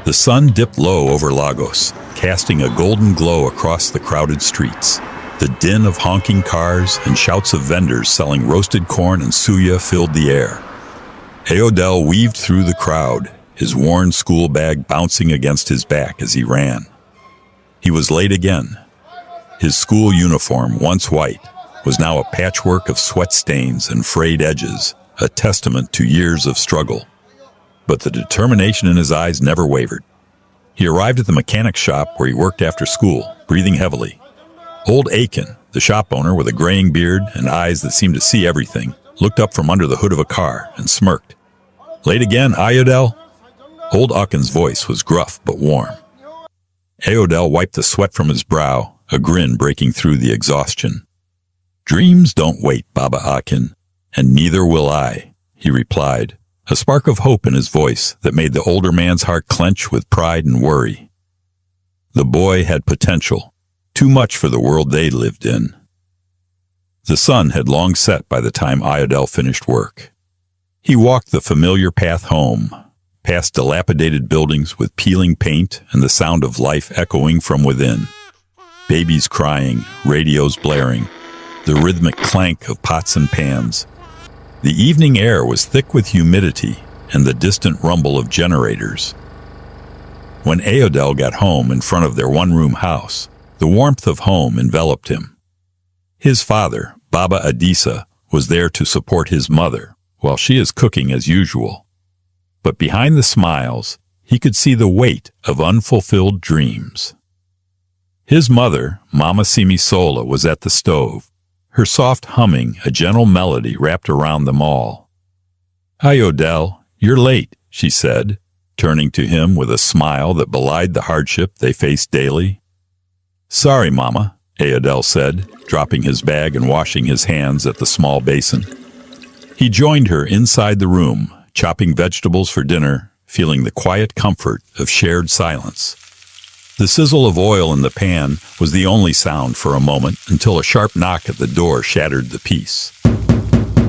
The sun dipped low over Lagos, casting a golden glow across the crowded streets. The din of honking cars and shouts of vendors selling roasted corn and suya filled the air. Ayodele weaved through the crowd, his worn school bag bouncing against his back as he ran. He was late again. His school uniform, once white, was now a patchwork of sweat stains and frayed edges, a testament to years of struggle. But the determination in his eyes never wavered. He arrived at the mechanic's shop where he worked after school, breathing heavily. Old Aiken, the shop owner with a graying beard and eyes that seemed to see everything, looked up from under the hood of a car and smirked. "Late again, Ayodele?" Old Aiken's voice was gruff but warm. Ayodele wiped the sweat from his brow, a grin breaking through the exhaustion. "Dreams don't wait, Baba Aiken, and neither will I," he replied, a spark of hope in his voice that made the older man's heart clench with pride and worry. The boy had potential, too much for the world they lived in. The sun had long set by the time Ayodele finished work. He walked the familiar path home, past dilapidated buildings with peeling paint and the sound of life echoing from within. Babies crying, radios blaring, the rhythmic clank of pots and pans. The evening air was thick with humidity and the distant rumble of generators. When Ayodele got home in front of their one-room house, the warmth of home enveloped him. His father, Baba Adisa, was there to support his mother, while she is cooking as usual. But behind the smiles, he could see the weight of unfulfilled dreams. His mother, Mama Simisola, was at the stove, her soft humming a gentle melody wrapped around them all. "Ayodele, you're late," she said, turning to him with a smile that belied the hardship they faced daily. "Sorry, Mama," Ayodele said, dropping his bag and washing his hands at the small basin. He joined her inside the room, chopping vegetables for dinner, feeling the quiet comfort of shared silence. The sizzle of oil in the pan was the only sound for a moment until a sharp knock at the door shattered the peace.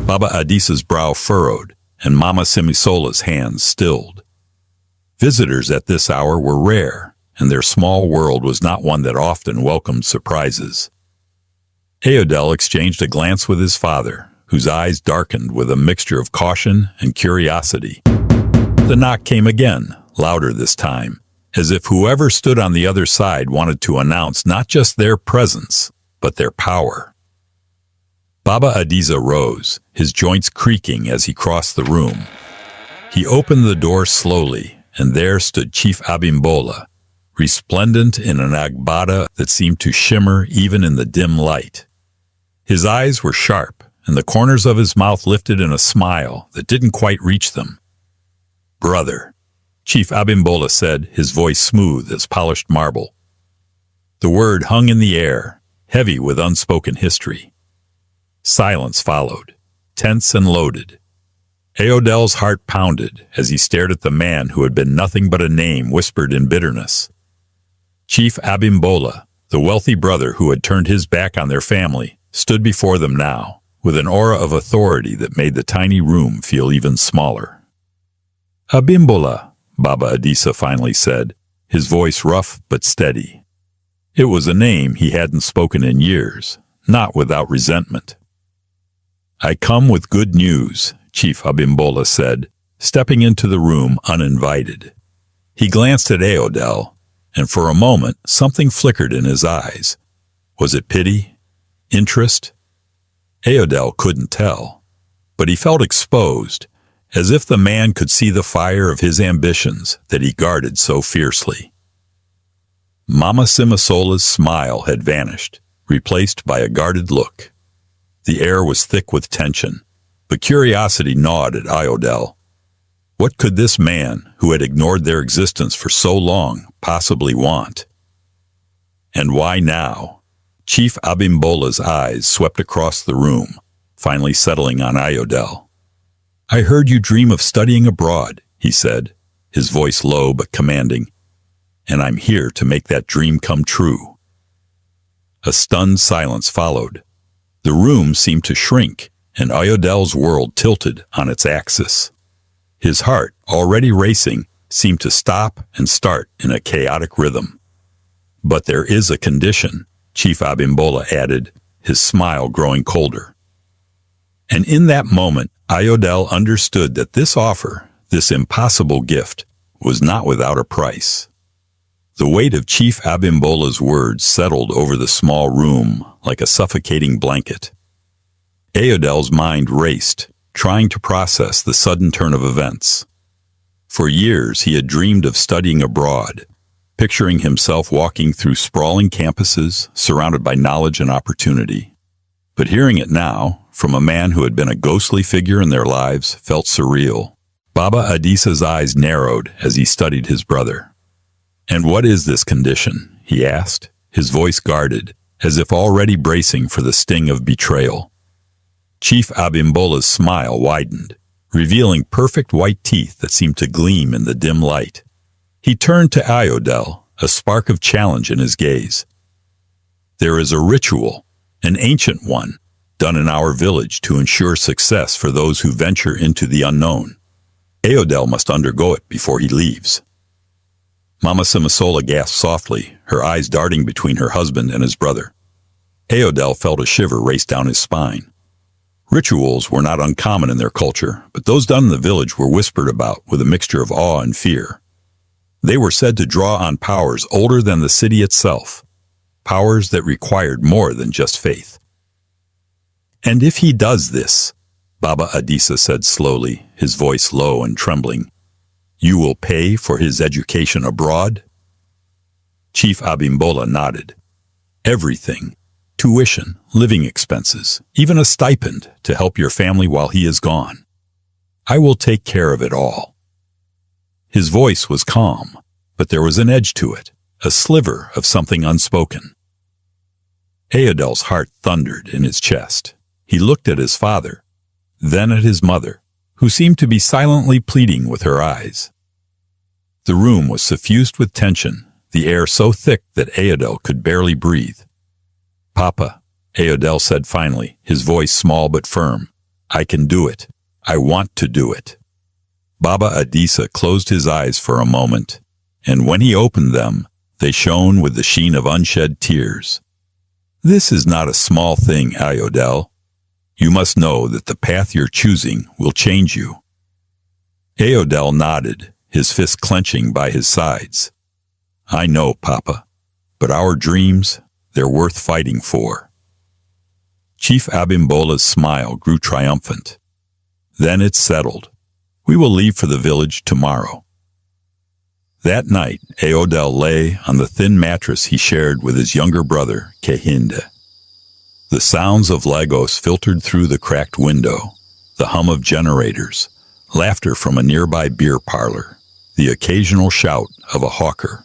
Baba Adisa's brow furrowed and Mama Simisola's hands stilled. Visitors at this hour were rare, and their small world was not one that often welcomed surprises. Ayodele exchanged a glance with his father, whose eyes darkened with a mixture of caution and curiosity. The knock came again, louder this time, as if whoever stood on the other side wanted to announce not just their presence, but their power. Baba Adisa rose, his joints creaking as he crossed the room. He opened the door slowly, and there stood Chief Abimbola, resplendent in an agbada that seemed to shimmer even in the dim light. His eyes were sharp, and the corners of his mouth lifted in a smile that didn't quite reach them. "Brother," Chief Abimbola said, his voice smooth as polished marble. The word hung in the air, heavy with unspoken history. Silence followed, tense and loaded. Ayodele's heart pounded as he stared at the man who had been nothing but a name whispered in bitterness. Chief Abimbola, the wealthy brother who had turned his back on their family, stood before them now, with an aura of authority that made the tiny room feel even smaller. "Abimbola," Baba Adisa finally said, his voice rough but steady. It was a name he hadn't spoken in years, not without resentment. "I come with good news," Chief Abimbola said, stepping into the room uninvited. He glanced at Ayodele, and for a moment something flickered in his eyes. Was it pity? Interest? Ayodele couldn't tell, but he felt exposed, as if the man could see the fire of his ambitions that he guarded so fiercely. Mama Simisola's smile had vanished, replaced by a guarded look. The air was thick with tension, but curiosity gnawed at Ayodele. What could this man, who had ignored their existence for so long, possibly want? And why now? Chief Abimbola's eyes swept across the room, finally settling on Ayodele. "I heard you dream of studying abroad," he said, his voice low but commanding, "and I'm here to make that dream come true." A stunned silence followed. The room seemed to shrink, and Ayodele's world tilted on its axis. His heart, already racing, seemed to stop and start in a chaotic rhythm. "But there is a condition," Chief Abimbola added, his smile growing colder. And in that moment, Ayodele understood that this offer, this impossible gift, was not without a price. The weight of Chief Abimbola's words settled over the small room like a suffocating blanket. Ayodele's mind raced, trying to process the sudden turn of events. For years, he had dreamed of studying abroad, picturing himself walking through sprawling campuses, surrounded by knowledge and opportunity. But hearing it now, from a man who had been a ghostly figure in their lives, felt surreal. Baba Adisa's eyes narrowed as he studied his brother. "And what is this condition?" he asked, his voice guarded, as if already bracing for the sting of betrayal. Chief Abimbola's smile widened, revealing perfect white teeth that seemed to gleam in the dim light. He turned to Ayodele, a spark of challenge in his gaze. "There is a ritual, an ancient one, done in our village to ensure success for those who venture into the unknown. Ayodele must undergo it before he leaves." Mama Simasola gasped softly, her eyes darting between her husband and his brother. Ayodele felt a shiver race down his spine. Rituals were not uncommon in their culture, but those done in the village were whispered about with a mixture of awe and fear. They were said to draw on powers older than the city itself, powers that required more than just faith. "And if he does this," Baba Adisa said slowly, his voice low and trembling, "you will pay for his education abroad?" Chief Abimbola nodded. "Everything. Tuition, living expenses, even a stipend to help your family while he is gone. I will take care of it all." His voice was calm, but there was an edge to it, a sliver of something unspoken. Ayodele's heart thundered in his chest. He looked at his father, then at his mother, who seemed to be silently pleading with her eyes. The room was suffused with tension, the air so thick that Ayodele could barely breathe. "Papa," Ayodele said finally, his voice small but firm, "I can do it. I want to do it." Baba Adisa closed his eyes for a moment, and when he opened them, they shone with the sheen of unshed tears. "This is not a small thing, Ayodele. You must know that the path you're choosing will change you." Ayodele nodded, his fist clenching by his sides. "I know, Papa, but our dreams, they're worth fighting for." Chief Abimbola's smile grew triumphant. "Then it's settled. We will leave for the village tomorrow." That night, Ayodele lay on the thin mattress he shared with his younger brother, Kehinde. The sounds of Lagos filtered through the cracked window, the hum of generators, laughter from a nearby beer parlor, the occasional shout of a hawker.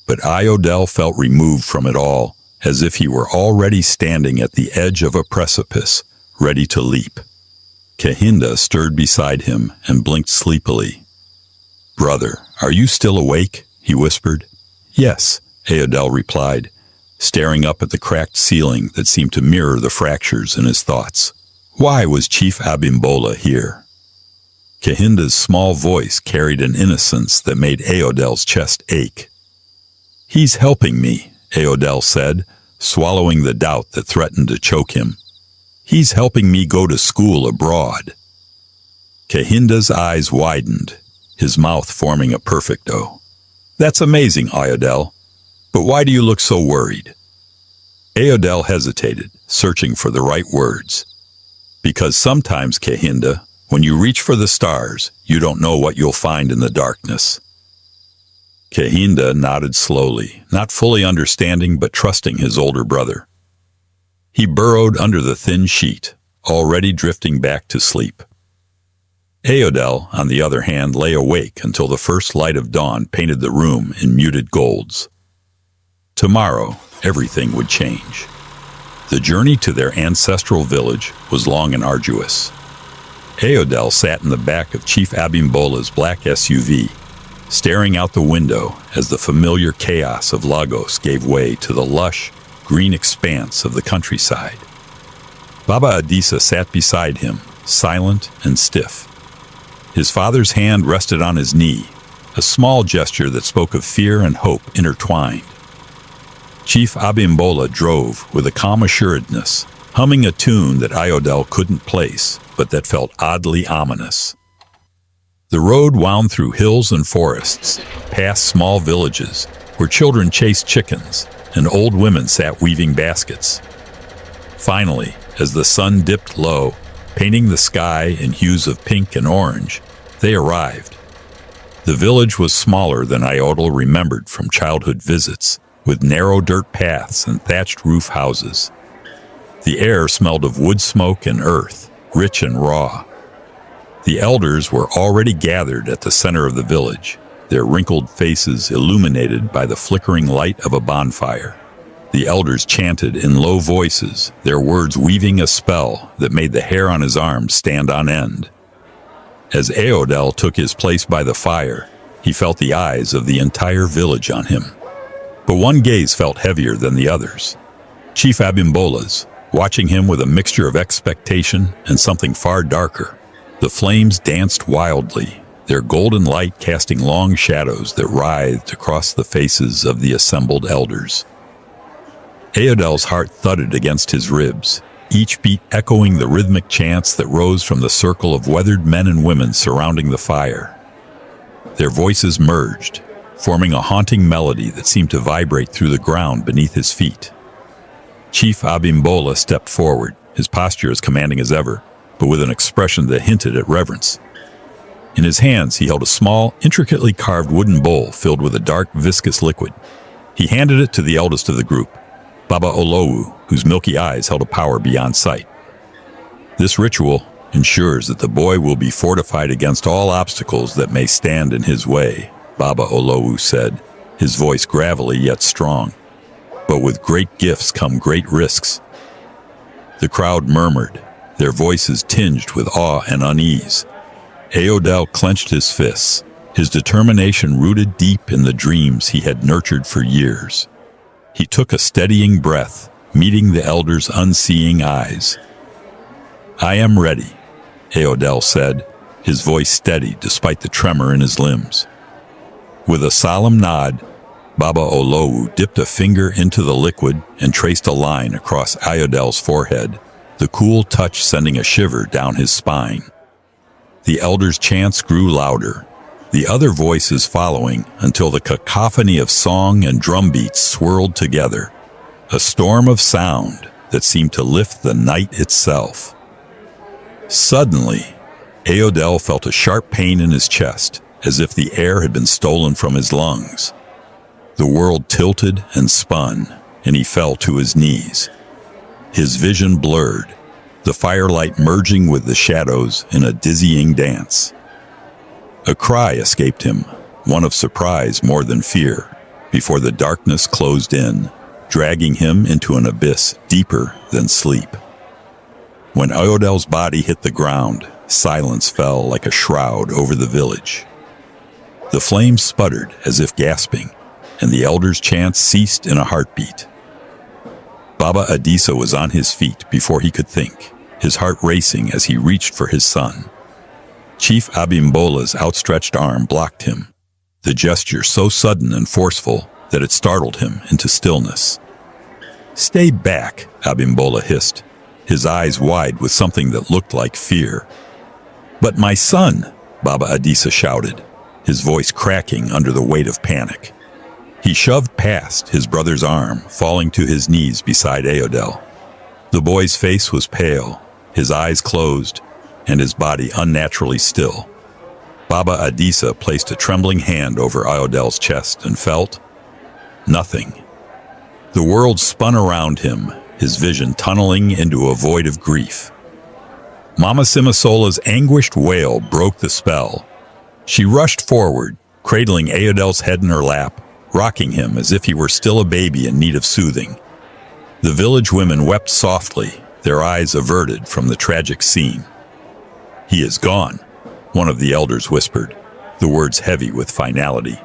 But Ayodele felt removed from it all, as if he were already standing at the edge of a precipice, ready to leap. Kehinde stirred beside him and blinked sleepily. "Brother, are you still awake?" he whispered. "Yes," Ayodele replied, staring up at the cracked ceiling that seemed to mirror the fractures in his thoughts. Why was Chief Abimbola here? Kehinde's small voice carried an innocence that made Ayodele's chest ache. "He's helping me," Ayodele said, swallowing the doubt that threatened to choke him. "He's helping me go to school abroad." Kehinde's eyes widened, his mouth forming a perfect O. "That's amazing, Ayodele. But why do you look so worried?" Ayodele hesitated, searching for the right words. "Because sometimes, Kehinde, when you reach for the stars, you don't know what you'll find in the darkness." Kehinde nodded slowly, not fully understanding but trusting his older brother. He burrowed under the thin sheet, already drifting back to sleep. Ayodele, on the other hand, lay awake until the first light of dawn painted the room in muted golds. Tomorrow, everything would change. The journey to their ancestral village was long and arduous. Ayodele sat in the back of Chief Abimbola's black SUV, staring out the window as the familiar chaos of Lagos gave way to the lush, green expanse of the countryside. Baba Adisa sat beside him, silent and stiff. His father's hand rested on his knee, a small gesture that spoke of fear and hope intertwined. Chief Abimbola drove with a calm assuredness, humming a tune that Iodel couldn't place, but that felt oddly ominous. The road wound through hills and forests, past small villages, where children chased chickens and old women sat weaving baskets. Finally, as the sun dipped low, painting the sky in hues of pink and orange, they arrived. The village was smaller than Iodel remembered from childhood visits, with narrow dirt paths and thatched roof houses. The air smelled of wood smoke and earth, rich and raw. The elders were already gathered at the center of the village, their wrinkled faces illuminated by the flickering light of a bonfire. The elders chanted in low voices, their words weaving a spell that made the hair on his arms stand on end. As Iodel took his place by the fire, he felt the eyes of the entire village on him. But one gaze felt heavier than the others. Chief Abimbola's, watching him with a mixture of expectation and something far darker. The flames danced wildly, their golden light casting long shadows that writhed across the faces of the assembled elders. Aodel's heart thudded against his ribs, each beat echoing the rhythmic chants that rose from the circle of weathered men and women surrounding the fire. Their voices merged, forming a haunting melody that seemed to vibrate through the ground beneath his feet. Chief Abimbola stepped forward, his posture as commanding as ever, but with an expression that hinted at reverence. In his hands, he held a small, intricately carved wooden bowl filled with a dark, viscous liquid. He handed it to the eldest of the group, Baba Olowu, whose milky eyes held a power beyond sight. This ritual ensures that the boy will be fortified against all obstacles that may stand in his way, Baba Olowu said, his voice gravelly yet strong. But with great gifts come great risks. The crowd murmured, their voices tinged with awe and unease. Aodel clenched his fists, his determination rooted deep in the dreams he had nurtured for years. He took a steadying breath, meeting the elders' unseeing eyes. "I am ready," Aodel said, his voice steady despite the tremor in his limbs. With a solemn nod, Baba Olowu dipped a finger into the liquid and traced a line across Aodel's forehead, the cool touch sending a shiver down his spine. The elders' chants grew louder, the other voices following until the cacophony of song and drum beats swirled together, a storm of sound that seemed to lift the night itself. Suddenly, Aodel felt a sharp pain in his chest, as if the air had been stolen from his lungs. The world tilted and spun, and he fell to his knees. His vision blurred, the firelight merging with the shadows in a dizzying dance. A cry escaped him, one of surprise more than fear, before the darkness closed in, dragging him into an abyss deeper than sleep. When Aodel's body hit the ground, silence fell like a shroud over the village. The flames sputtered as if gasping, and the elders' chants ceased in a heartbeat. Baba Adisa was on his feet before he could think, his heart racing as he reached for his son. Chief Abimbola's outstretched arm blocked him, the gesture so sudden and forceful that it startled him into stillness. "Stay back," Abimbola hissed, his eyes wide with something that looked like fear. "But my son," Baba Adisa shouted, his voice cracking under the weight of panic. He shoved past his brother's arm, falling to his knees beside Aodel. The boy's face was pale, his eyes closed, and his body unnaturally still. Baba Adisa placed a trembling hand over Aodel's chest and felt nothing. The world spun around him, his vision tunneling into a void of grief. Mama Simasola's anguished wail broke the spell. She rushed forward, cradling Aodel's head in her lap, rocking him as if he were still a baby in need of soothing. The village women wept softly, their eyes averted from the tragic scene. "He is gone," one of the elders whispered, the words heavy with finality.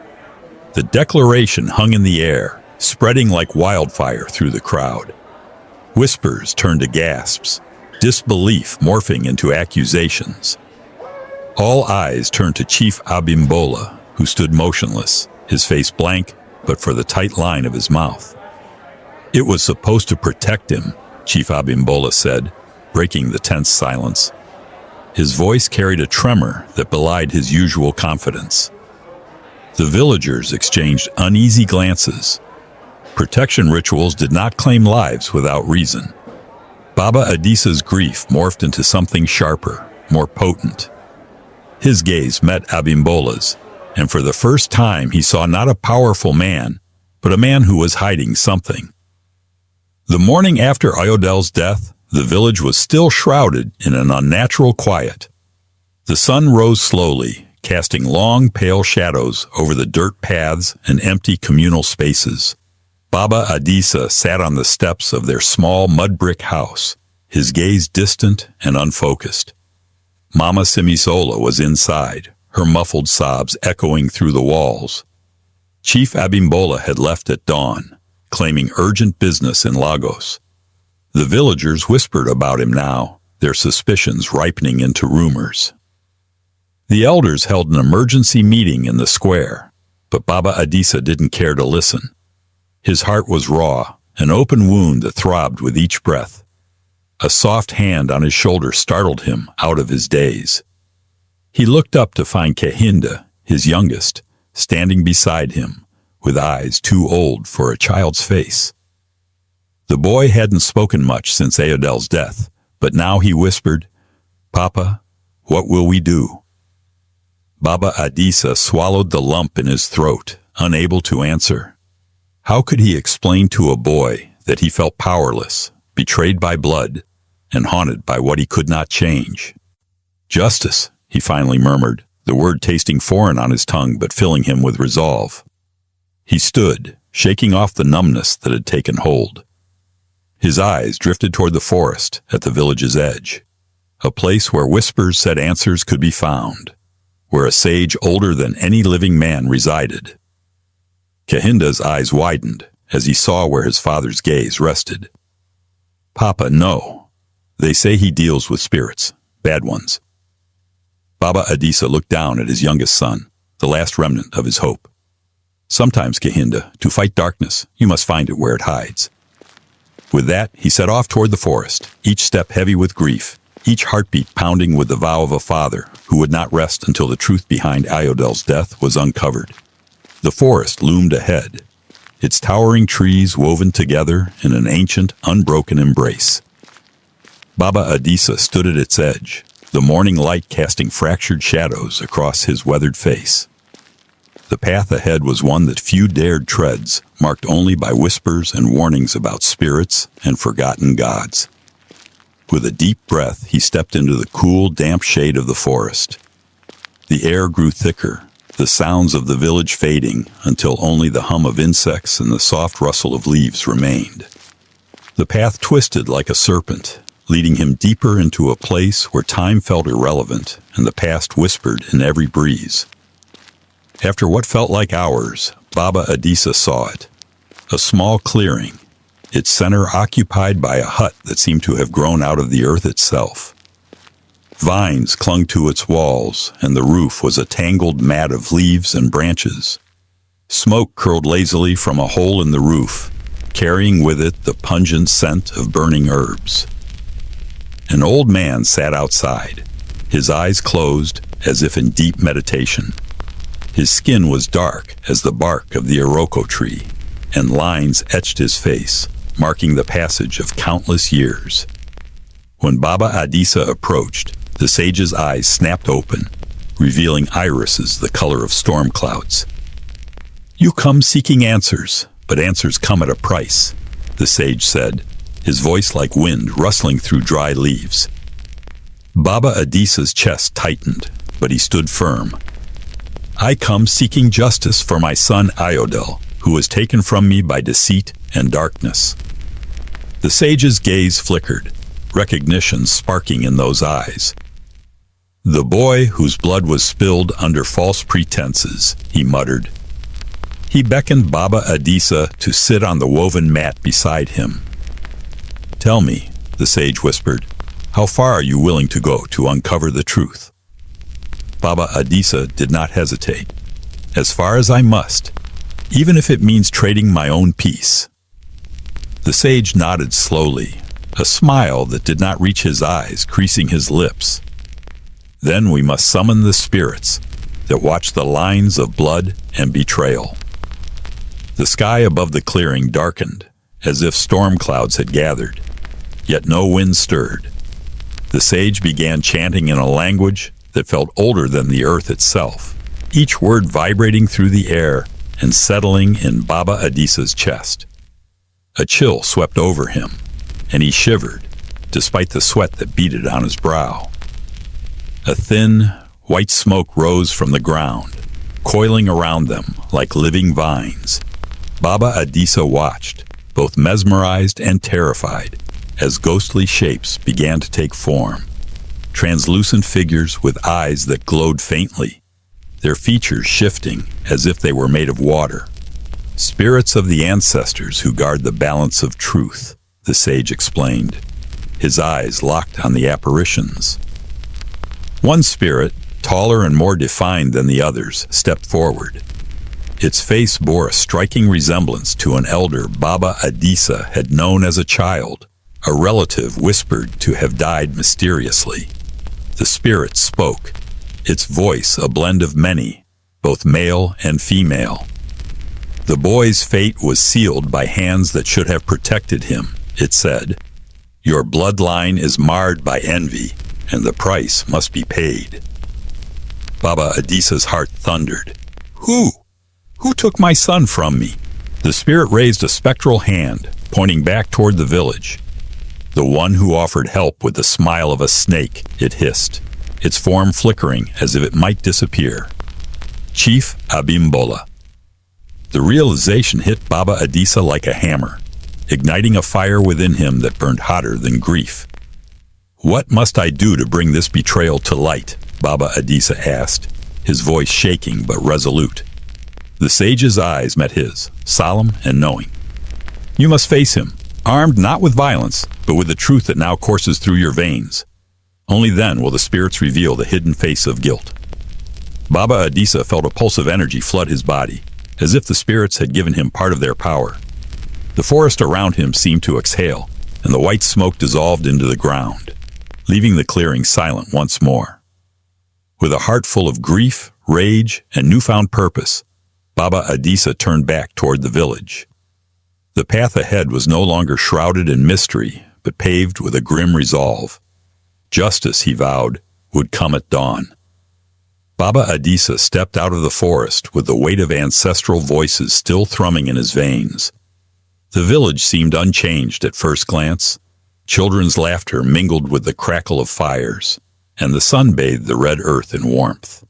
The declaration hung in the air, spreading like wildfire through the crowd. Whispers turned to gasps, disbelief morphing into accusations. All eyes turned to Chief Abimbola, who stood motionless, his face blank, but for the tight line of his mouth. "It was supposed to protect him," Chief Abimbola said, breaking the tense silence. His voice carried a tremor that belied his usual confidence. The villagers exchanged uneasy glances. Protection rituals did not claim lives without reason. Baba Adisa's grief morphed into something sharper, more potent. His gaze met Abimbola's, and for the first time he saw not a powerful man, but a man who was hiding something. The morning after Iodel's death, the village was still shrouded in an unnatural quiet. The sun rose slowly, casting long, pale shadows over the dirt paths and empty communal spaces. Baba Adisa sat on the steps of their small mud-brick house, his gaze distant and unfocused. Mama Simisola was inside, her muffled sobs echoing through the walls. Chief Abimbola had left at dawn, claiming urgent business in Lagos. The villagers whispered about him now, their suspicions ripening into rumors. The elders held an emergency meeting in the square, but Baba Adisa didn't care to listen. His heart was raw, an open wound that throbbed with each breath. A soft hand on his shoulder startled him out of his daze. He looked up to find Kehinda, his youngest, standing beside him, with eyes too old for a child's face. The boy hadn't spoken much since Ayodel's death, but now he whispered, "Papa, what will we do?" Baba Adisa swallowed the lump in his throat, unable to answer. How could he explain to a boy that he felt powerless, betrayed by blood, and haunted by what he could not change? "Justice," he finally murmured, the word tasting foreign on his tongue but filling him with resolve. He stood, shaking off the numbness that had taken hold. His eyes drifted toward the forest at the village's edge, a place where whispers said answers could be found, where a sage older than any living man resided. Kehinda's eyes widened as he saw where his father's gaze rested. "Papa, no. They say he deals with spirits, bad ones." Baba Adisa looked down at his youngest son, the last remnant of his hope. "Sometimes, Kehinda, to fight darkness, you must find it where it hides." With that, he set off toward the forest, each step heavy with grief, each heartbeat pounding with the vow of a father who would not rest until the truth behind Ayodel's death was uncovered. The forest loomed ahead, its towering trees woven together in an ancient, unbroken embrace. Baba Adisa stood at its edge, the morning light casting fractured shadows across his weathered face. The path ahead was one that few dared treads, marked only by whispers and warnings about spirits and forgotten gods. With a deep breath, he stepped into the cool, damp shade of the forest. The air grew thicker, the sounds of the village fading until only the hum of insects and the soft rustle of leaves remained. The path twisted like a serpent, leading him deeper into a place where time felt irrelevant and the past whispered in every breeze. After what felt like hours, Baba Adisa saw it. A small clearing, its center occupied by a hut that seemed to have grown out of the earth itself. Vines clung to its walls, and the roof was a tangled mat of leaves and branches. Smoke curled lazily from a hole in the roof, carrying with it the pungent scent of burning herbs. An old man sat outside, his eyes closed as if in deep meditation. His skin was dark as the bark of the iroko tree, and lines etched his face, marking the passage of countless years. When Baba Adisa approached, the sage's eyes snapped open, revealing irises the color of storm clouds. "You come seeking answers, but answers come at a price," the sage said, his voice like wind rustling through dry leaves. Baba Adisa's chest tightened, but he stood firm. "I come seeking justice for my son Ayodel, who was taken from me by deceit and darkness." The sage's gaze flickered, recognition sparking in those eyes. "The boy whose blood was spilled under false pretenses," he muttered. He beckoned Baba Adisa to sit on the woven mat beside him. "Tell me," the sage whispered, "how far are you willing to go to uncover the truth?" Baba Adisa did not hesitate. as far as I must, even if it means trading my own peace." The sage nodded slowly, a smile that did not reach his eyes creasing his lips. "Then we must summon the spirits that watch the lines of blood and betrayal." The sky above the clearing darkened, as if storm clouds had gathered, yet no wind stirred. The sage began chanting in a language that felt older than the earth itself, each word vibrating through the air and settling in Baba Adisa's chest. A chill swept over him, and he shivered, despite the sweat that beaded on his brow. A thin, white smoke rose from the ground, coiling around them like living vines. Baba Adisa watched, both mesmerized and terrified, as ghostly shapes began to take form. Translucent figures with eyes that glowed faintly, their features shifting as if they were made of water. "Spirits of the ancestors who guard the balance of truth," the sage explained, his eyes locked on the apparitions. One spirit, taller and more defined than the others, stepped forward. Its face bore a striking resemblance to an elder Baba Adisa had known as a child, a relative whispered to have died mysteriously. The spirit spoke, its voice a blend of many, both male and female. "The boy's fate was sealed by hands that should have protected him," it said. "Your bloodline is marred by envy, and the price must be paid." Baba Adisa's heart thundered. Who took my son from me?" The spirit raised a spectral hand, pointing back toward the village. "The one who offered help with the smile of a snake," it hissed, its form flickering as if it might disappear. "Chief Abimbola." The realization hit Baba Adisa like a hammer, igniting a fire within him that burned hotter than grief. "What must I do to bring this betrayal to light?" Baba Adisa asked, his voice shaking but resolute. The sage's eyes met his, solemn and knowing. "You must face him, armed not with violence, but with the truth that now courses through your veins. Only then will the spirits reveal the hidden face of guilt." Baba Adisa felt a pulse of energy flood his body, as if the spirits had given him part of their power. The forest around him seemed to exhale, and the white smoke dissolved into the ground, leaving the clearing silent once more. With a heart full of grief, rage, and newfound purpose, Baba Adisa turned back toward the village. The path ahead was no longer shrouded in mystery, but paved with a grim resolve. Justice, he vowed, would come at dawn. Baba Adisa stepped out of the forest with the weight of ancestral voices still thrumming in his veins. The village seemed unchanged at first glance. Children's laughter mingled with the crackle of fires, and the sun bathed the red earth in warmth.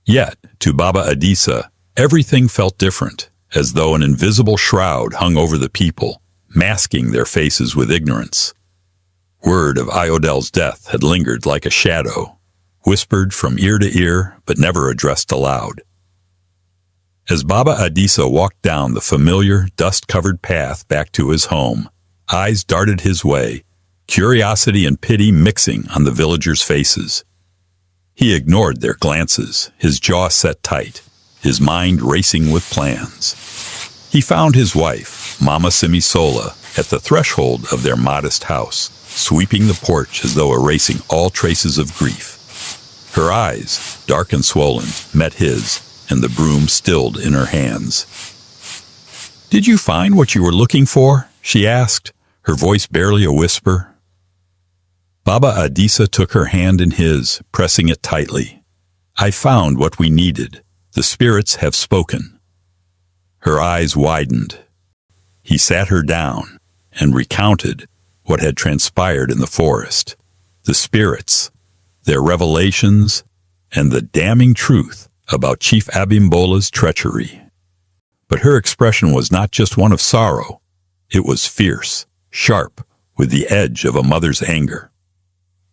Yet, to Baba Adisa, everything felt different, as though an invisible shroud hung over the people, masking their faces with ignorance. Word of Iodel's death had lingered like a shadow, whispered from ear to ear, but never addressed aloud. As Baba Adisa walked down the familiar, dust-covered path back to his home, eyes darted his way, curiosity and pity mixing on the villagers' faces. He ignored their glances, his jaw set tight, his mind racing with plans. He found his wife, Mama Simisola, at the threshold of their modest house, sweeping the porch as though erasing all traces of grief. Her eyes, dark and swollen, met his, and the broom stilled in her hands. "Did you find what you were looking for?" she asked, her voice barely a whisper. Baba Adisa took her hand in his, pressing it tightly. "I found what we needed. The spirits have spoken." Her eyes widened. He sat her down and recounted what had transpired in the forest. The spirits, their revelations, and the damning truth about Chief Abimbola's treachery. But her expression was not just one of sorrow. It was fierce, sharp, with the edge of a mother's anger.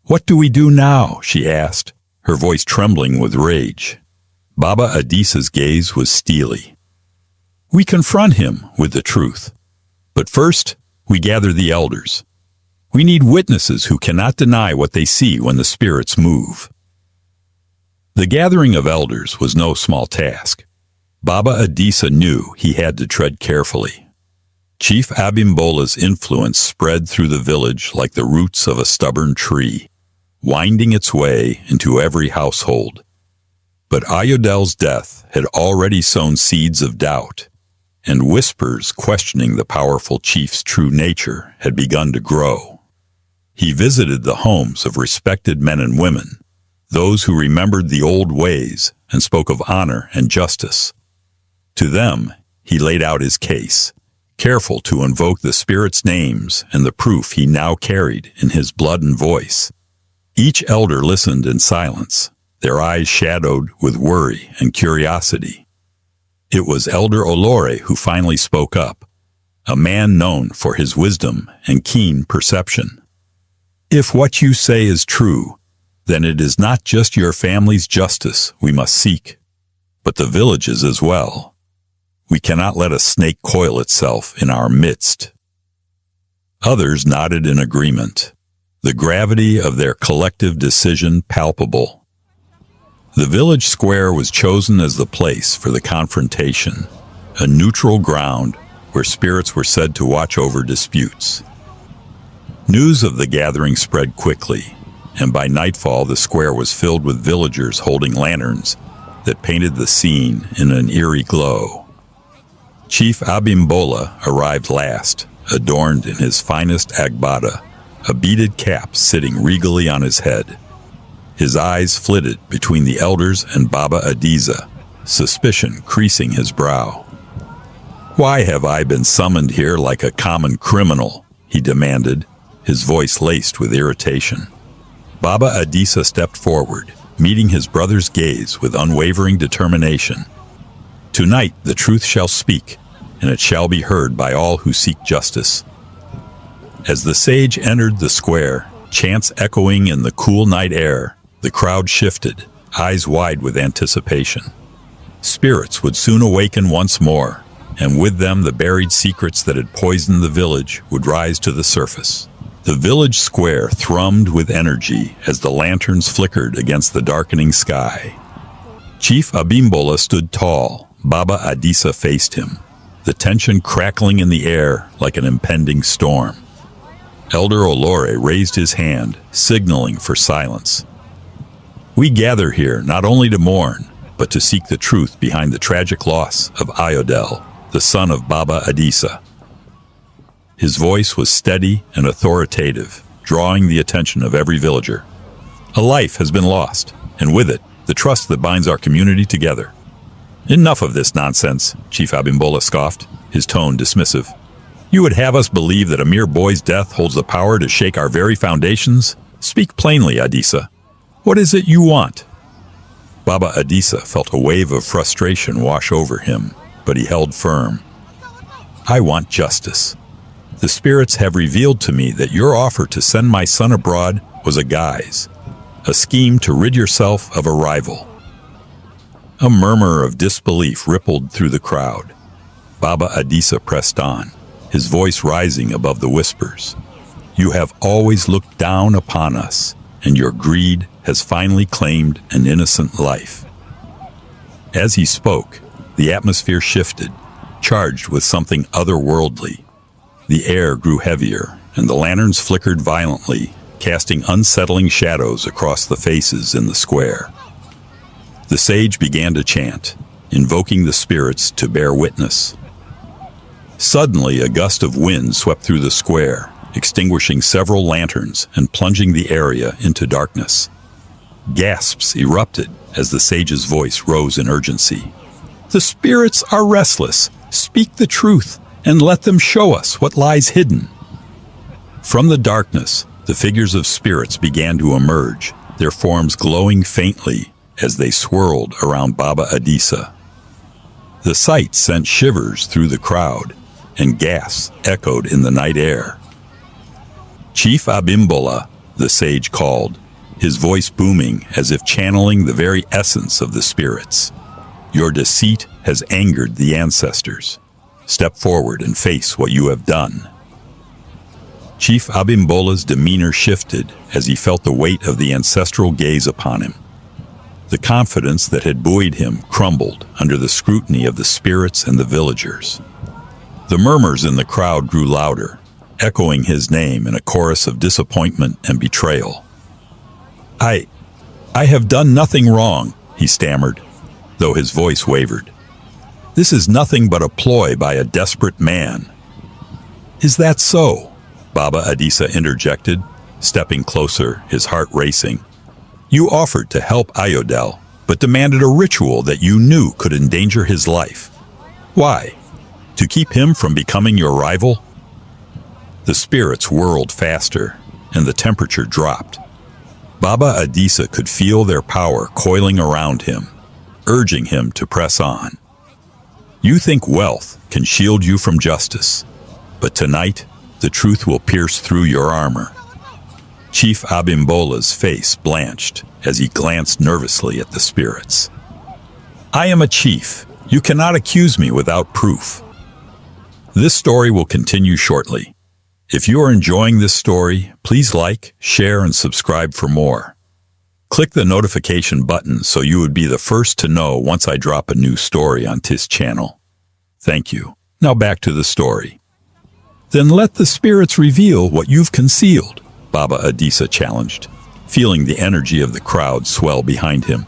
"What do we do now?" she asked, her voice trembling with rage. Baba Adisa's gaze was steely. "We confront him with the truth. But first, we gather the elders. We need witnesses who cannot deny what they see when the spirits move." The gathering of elders was no small task. Baba Adisa knew he had to tread carefully. Chief Abimbola's influence spread through the village like the roots of a stubborn tree, winding its way into every household. But Ayodel's death had already sown seeds of doubt, and whispers questioning the powerful chief's true nature had begun to grow. He visited the homes of respected men and women, those who remembered the old ways and spoke of honor and justice. To them, he laid out his case, careful to invoke the spirits' names and the proof he now carried in his blood and voice. Each elder listened in silence, their eyes shadowed with worry and curiosity. It was Elder Olore who finally spoke up, a man known for his wisdom and keen perception. If what you say is true, then it is not just your family's justice we must seek, but the village's as well. We cannot let a snake coil itself in our midst. Others nodded in agreement, the gravity of their collective decision palpable. The village square was chosen as the place for the confrontation, a neutral ground where spirits were said to watch over disputes. News of the gathering spread quickly, and by nightfall the square was filled with villagers holding lanterns that painted the scene in an eerie glow. Chief Abimbola arrived last, adorned in his finest agbada, a beaded cap sitting regally on his head. His eyes flitted between the elders and Baba Adiza, suspicion creasing his brow. "Why have I been summoned here like a common criminal?" he demanded, his voice laced with irritation. Baba Adisa stepped forward, meeting his brother's gaze with unwavering determination. "Tonight the truth shall speak, and it shall be heard by all who seek justice." As the sage entered the square, chants echoing in the cool night air, the crowd shifted, eyes wide with anticipation. Spirits would soon awaken once more, and with them the buried secrets that had poisoned the village would rise to the surface. The village square thrummed with energy as the lanterns flickered against the darkening sky. Chief Abimbola stood tall. Baba Adisa faced him, the tension crackling in the air like an impending storm. Elder Olore raised his hand, signaling for silence. "We gather here not only to mourn, but to seek the truth behind the tragic loss of Ayodel, the son of Baba Adisa." His voice was steady and authoritative, drawing the attention of every villager. "A life has been lost, and with it, the trust that binds our community together." "Enough of this nonsense," Chief Abimbola scoffed, his tone dismissive. "You would have us believe that a mere boy's death holds the power to shake our very foundations? Speak plainly, Adisa. What is it you want?" Baba Adisa felt a wave of frustration wash over him, but he held firm. "I want justice. The spirits have revealed to me that your offer to send my son abroad was a guise, a scheme to rid yourself of a rival." A murmur of disbelief rippled through the crowd. Baba Adisa pressed on, his voice rising above the whispers. "You have always looked down upon us, and your greed has finally claimed an innocent life." As he spoke, the atmosphere shifted, charged with something otherworldly. The air grew heavier, and the lanterns flickered violently, casting unsettling shadows across the faces in the square. The sage began to chant, invoking the spirits to bear witness. Suddenly, a gust of wind swept through the square, extinguishing several lanterns and plunging the area into darkness. Gasps erupted as the sage's voice rose in urgency. "The spirits are restless. Speak the truth, and let them show us what lies hidden." From the darkness, the figures of spirits began to emerge, their forms glowing faintly as they swirled around Baba Adisa. The sight sent shivers through the crowd, and gasps echoed in the night air. "Chief Abimbola," the sage called, his voice booming as if channeling the very essence of the spirits. "Your deceit has angered the ancestors. Step forward and face what you have done." Chief Abimbola's demeanor shifted as he felt the weight of the ancestral gaze upon him. The confidence that had buoyed him crumbled under the scrutiny of the spirits and the villagers. The murmurs in the crowd grew louder, echoing his name in a chorus of disappointment and betrayal. I have done nothing wrong," he stammered, though his voice wavered. "This is nothing but a ploy by a desperate man." "Is that so?" Baba Adisa interjected, stepping closer, his heart racing. "You offered to help Ayodel, but demanded a ritual that you knew could endanger his life. Why? To keep him from becoming your rival?" The spirits whirled faster, and the temperature dropped. Baba Adisa could feel their power coiling around him, urging him to press on. "You think wealth can shield you from justice, but tonight the truth will pierce through your armor." Chief Abimbola's face blanched as he glanced nervously at the spirits. "I am a chief. You cannot accuse me without proof." This story will continue shortly. If you are enjoying this story, please like, share, and subscribe for more. Click the notification button so you would be the first to know once I drop a new story on this channel. Thank you. Now back to the story. "Then let the spirits reveal what you've concealed," Baba Adisa challenged, feeling the energy of the crowd swell behind him.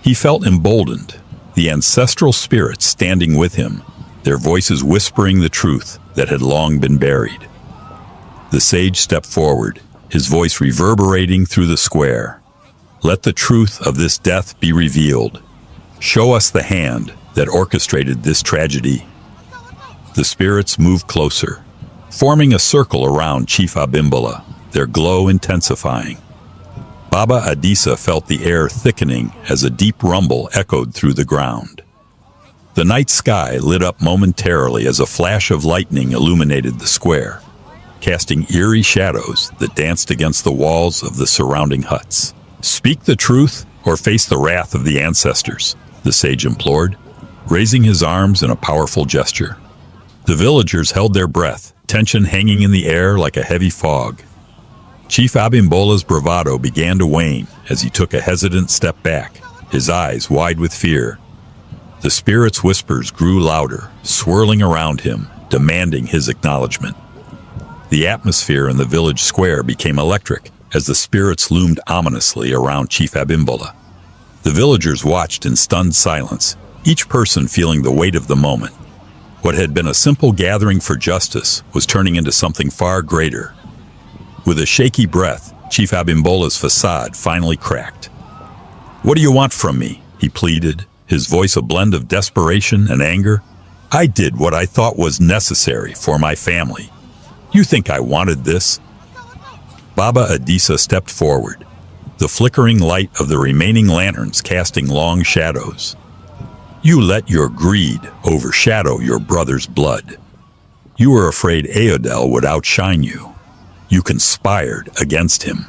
He felt emboldened, the ancestral spirits standing with him, their voices whispering the truth that had long been buried. The sage stepped forward, his voice reverberating through the square. "Let the truth of this death be revealed. Show us the hand that orchestrated this tragedy." The spirits moved closer, forming a circle around Chief Abimbola, their glow intensifying. Baba Adisa felt the air thickening as a deep rumble echoed through the ground. The night sky lit up momentarily as a flash of lightning illuminated the square, casting eerie shadows that danced against the walls of the surrounding huts. "Speak the truth or face the wrath of the ancestors," the sage implored, raising his arms in a powerful gesture. The villagers held their breath, tension hanging in the air like a heavy fog. Chief Abimbola's bravado began to wane as he took a hesitant step back, his eyes wide with fear. The spirits' whispers grew louder, swirling around him, demanding his acknowledgement. The atmosphere in the village square became electric as the spirits loomed ominously around Chief Abimbola. The villagers watched in stunned silence, each person feeling the weight of the moment. What had been a simple gathering for justice was turning into something far greater. With a shaky breath, Chief Abimbola's facade finally cracked. "What do you want from me?" he pleaded, his voice a blend of desperation and anger. "I did what I thought was necessary for my family. You think I wanted this?" Baba Adisa stepped forward, the flickering light of the remaining lanterns casting long shadows. "You let your greed overshadow your brother's blood. You were afraid Ayodel would outshine you. You conspired against him."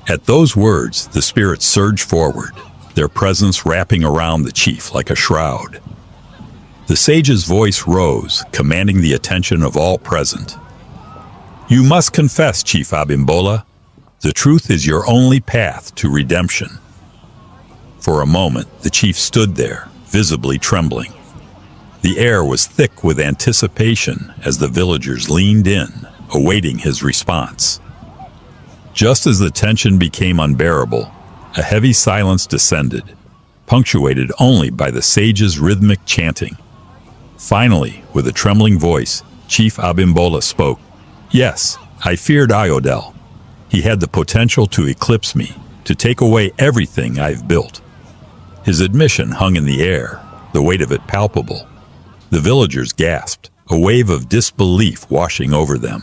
At those words, the spirits surged forward, their presence wrapping around the chief like a shroud. The sage's voice rose, commanding the attention of all present. "You must confess, Chief Abimbola. The truth is your only path to redemption." For a moment, the chief stood there, visibly trembling. The air was thick with anticipation as the villagers leaned in, awaiting his response. Just as the tension became unbearable, a heavy silence descended, punctuated only by the sage's rhythmic chanting. Finally, with a trembling voice, Chief Abimbola spoke. "Yes, I feared Ayodel. He had the potential to eclipse me, to take away everything I've built." His admission hung in the air, the weight of it palpable. The villagers gasped, a wave of disbelief washing over them.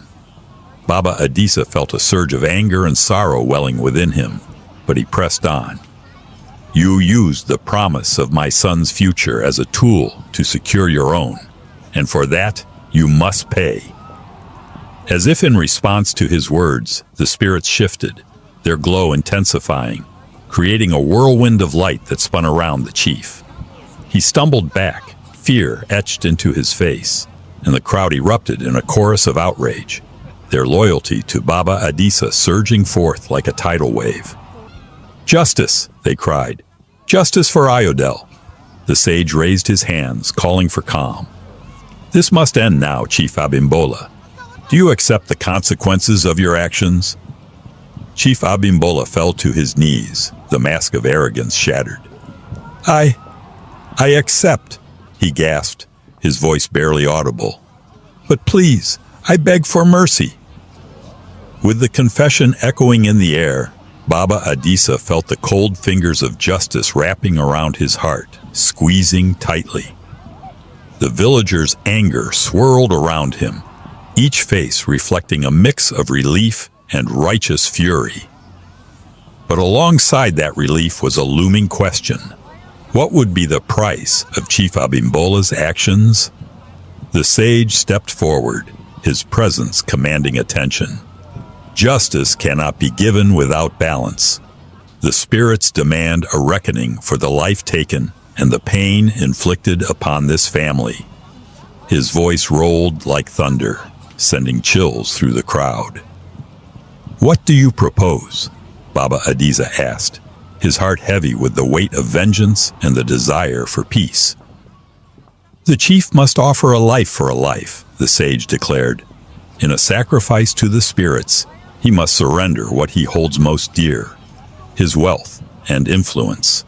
Baba Adisa felt a surge of anger and sorrow welling within him, but he pressed on. "You used the promise of my son's future as a tool to secure your own, and for that, you must pay." As if in response to his words, the spirits shifted, their glow intensifying, creating a whirlwind of light that spun around the chief. He stumbled back, fear etched into his face, and the crowd erupted in a chorus of outrage, their loyalty to Baba Adisa surging forth like a tidal wave. "Justice!" they cried. "Justice for Iodel!" The sage raised his hands, calling for calm. "This must end now, Chief Abimbola. Do you accept the consequences of your actions?" Chief Abimbola fell to his knees, the mask of arrogance shattered. I accept," he gasped, his voice barely audible. "But please, I beg for mercy." With the confession echoing in the air, Baba Adisa felt the cold fingers of justice wrapping around his heart, squeezing tightly. The villagers' anger swirled around him, each face reflecting a mix of relief and righteous fury. But alongside that relief was a looming question. What would be the price of Chief Abimbola's actions? The sage stepped forward, his presence commanding attention. Justice cannot be given without balance. The spirits demand a reckoning for the life taken and the pain inflicted upon this family. His voice rolled like thunder, sending chills through the crowd. "What do you propose?" Baba Adiza asked, his heart heavy with the weight of vengeance and the desire for peace. "The chief must offer a life for a life," the sage declared. "In a sacrifice to the spirits, he must surrender what he holds most dear, his wealth and influence."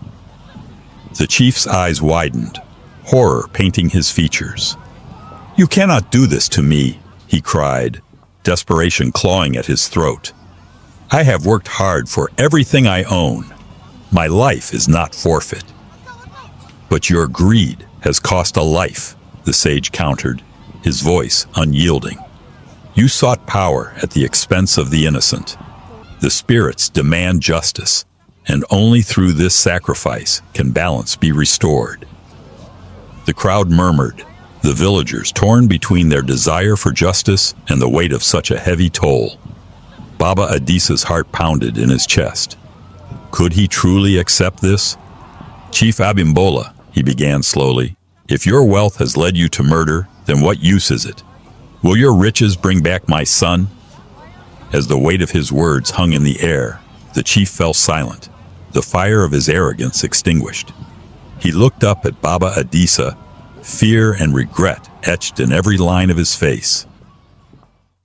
The chief's eyes widened, horror painting his features. "You cannot do this to me," he cried, desperation clawing at his throat. "I have worked hard for everything I own. My life is not forfeit." "But your greed has cost a life," the sage countered, his voice unyielding. "You sought power at the expense of the innocent. The spirits demand justice, and only through this sacrifice can balance be restored." The crowd murmured, the villagers torn between their desire for justice and the weight of such a heavy toll. Baba Adisa's heart pounded in his chest. Could he truly accept this? "Chief Abimbola," he began slowly, "if your wealth has led you to murder, then what use is it? Will your riches bring back my son?" As the weight of his words hung in the air, the chief fell silent, the fire of his arrogance extinguished. He looked up at Baba Adisa, fear and regret etched in every line of his face.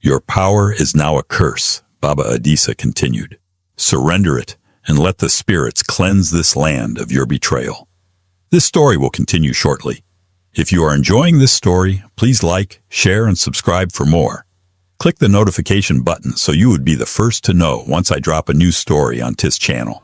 "Your power is now a curse," Baba Adisa continued. "Surrender it and let the spirits cleanse this land of your betrayal." This story will continue shortly. If you are enjoying this story, please like, share, and subscribe for more. Click the notification button so you would be the first to know once I drop a new story on this channel.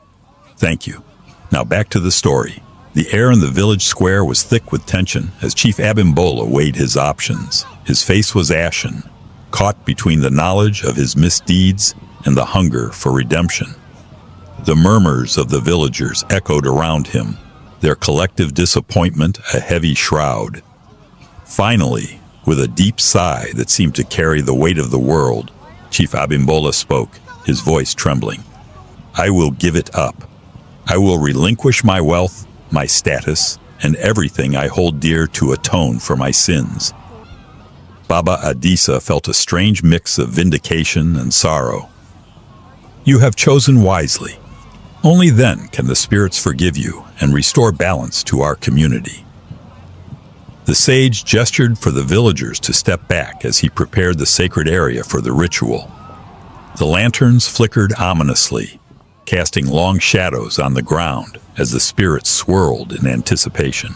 Thank you. Now back to the story. The air in the village square was thick with tension as Chief Abimbola weighed his options. His face was ashen, caught between the knowledge of his misdeeds and the hunger for redemption. The murmurs of the villagers echoed around him, their collective disappointment a heavy shroud. Finally, with a deep sigh that seemed to carry the weight of the world, Chief Abimbola spoke, his voice trembling. "I will give it up. I will relinquish my wealth, my status, and everything I hold dear to atone for my sins." Baba Adisa felt a strange mix of vindication and sorrow. "You have chosen wisely. Only then can the spirits forgive you and restore balance to our community." The sage gestured for the villagers to step back as he prepared the sacred area for the ritual. The lanterns flickered ominously, casting long shadows on the ground as the spirits swirled in anticipation.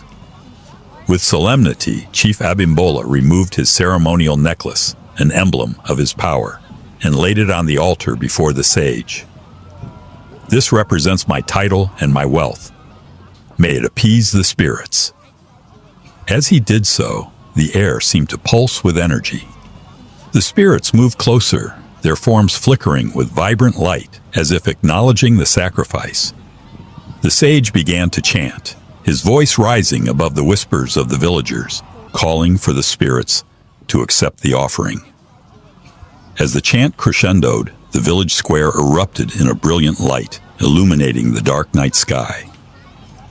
With solemnity, Chief Abimbola removed his ceremonial necklace, an emblem of his power, and laid it on the altar before the sage. "This represents my title and my wealth. May it appease the spirits." As he did so, the air seemed to pulse with energy. The spirits moved closer, their forms flickering with vibrant light, as if acknowledging the sacrifice. The sage began to chant, his voice rising above the whispers of the villagers, calling for the spirits to accept the offering. As the chant crescendoed, the village square erupted in a brilliant light, illuminating the dark night sky.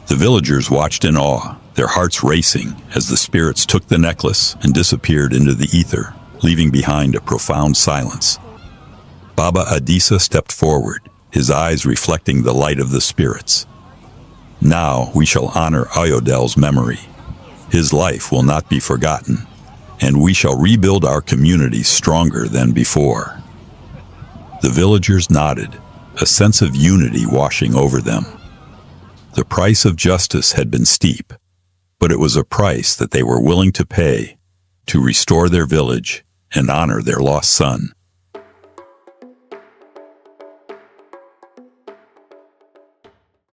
The villagers watched in awe, their hearts racing as the spirits took the necklace and disappeared into the ether, leaving behind a profound silence. Baba Adisa stepped forward, his eyes reflecting the light of the spirits. Now we shall honor Ayodel's memory. His life will not be forgotten, and we shall rebuild our community stronger than before." The villagers nodded, a sense of unity washing over them. The price of justice had been steep, but it was a price that they were willing to pay to restore their village and honor their lost son.